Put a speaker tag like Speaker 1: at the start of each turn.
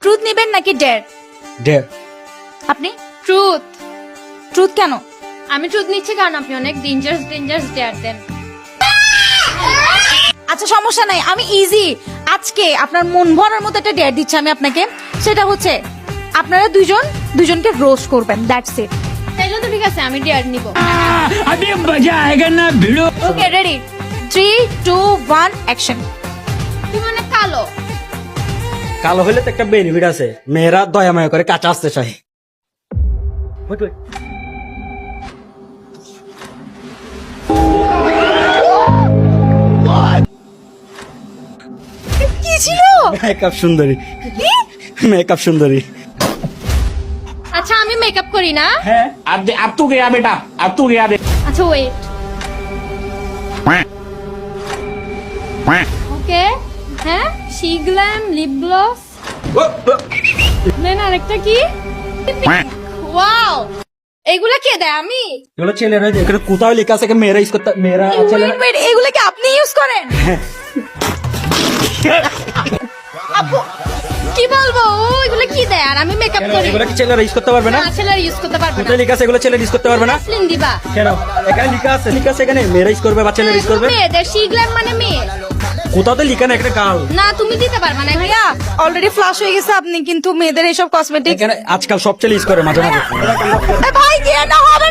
Speaker 1: Truth নেবেন নাকি dare?
Speaker 2: Dare.
Speaker 1: আপনি
Speaker 3: ট্রুথ।
Speaker 1: ট্রুথ কেন?
Speaker 3: আমি ট্রুথ নিচ্ছি কারণ আপনি অনেক ডেঞ্জারাস ডেয়ার দেন।
Speaker 1: আচ্ছা সমস্যা নাই, আমি ইজি আজকে আপনার মন ভরার মতো একটা ডেয়ার দিচ্ছি আমি আপনাকে। সেটা হচ্ছে আপনারা দুজনকে রোস্ট করবেন, দ্যাটস ইট।
Speaker 3: তাইলে তো ঠিক আছে, আমি ডেয়ার নিব।
Speaker 2: अभी मजा आएगा ना भिड़ो।
Speaker 1: Okay ready, 3 2 1 action.
Speaker 3: তুমি অনেক কালো।
Speaker 2: কালো হইলে তো একটা বেনিফিট আছে, মেয়েরা দয়া মায়া করে কাঁচা আসতে চায়।
Speaker 1: কি ছিল?
Speaker 2: মেকআপ সুন্দরী, মেকআপ সুন্দরী।
Speaker 3: আচ্ছা আমি মেকআপ করি না।
Speaker 2: হ্যাঁ
Speaker 4: अब तू गया बेटा, अब तू गया बेटा।
Speaker 3: আচ্ছা ওয়েট, ওকে। হ্যাঁ, শিগ্ল্যাম লিপ গ্লস। দেন আরেকটা কি? ওয়াও, এগুলা কে দেয়? আমি
Speaker 2: এগুলো ছেলেরা, এখানে কোথাও লেখা আছে মেয়েরা ইউজ করতে, মেয়েরা ছেলেরা।
Speaker 1: ওয়েট, এগুলো কি আপনি ইউজ করেন?
Speaker 3: আপু কি বলবো, ও এগুলা কি দেয়? আর আমি মেকআপ করি
Speaker 2: এগুলো কি ছেলেরা ইউজ করতে পারবে না?
Speaker 3: না, ছেলেরা ইউজ করতে পারবে না।
Speaker 2: কোথায় লেখা আছে এগুলো ছেলেরা ইউজ করতে পারবে না?
Speaker 3: ভ্যাসলিন দিবা।
Speaker 2: কেন? এখানে লেখা আছে, লেখা আছে এখানে মেয়েরা ইউজ করবে বা ছেলেরা ইউজ করবে।
Speaker 3: মেয়েদের শিগ্ল্যাম মানে মেয়ে।
Speaker 2: কোথাও তো লেখা না, এখানে গার্ল।
Speaker 3: না তুমি দিতে পারবে না।
Speaker 1: ভাইয়া অলরেডি ফ্লাশ হয়ে গেছে আপনি কিন্তু মেয়েদের এইসব কসমেটিক্স।
Speaker 2: এখানে আজকাল সব ছেলে ইউজ করে মাঝে মাঝে।
Speaker 1: ভাই দিয়ে না হবে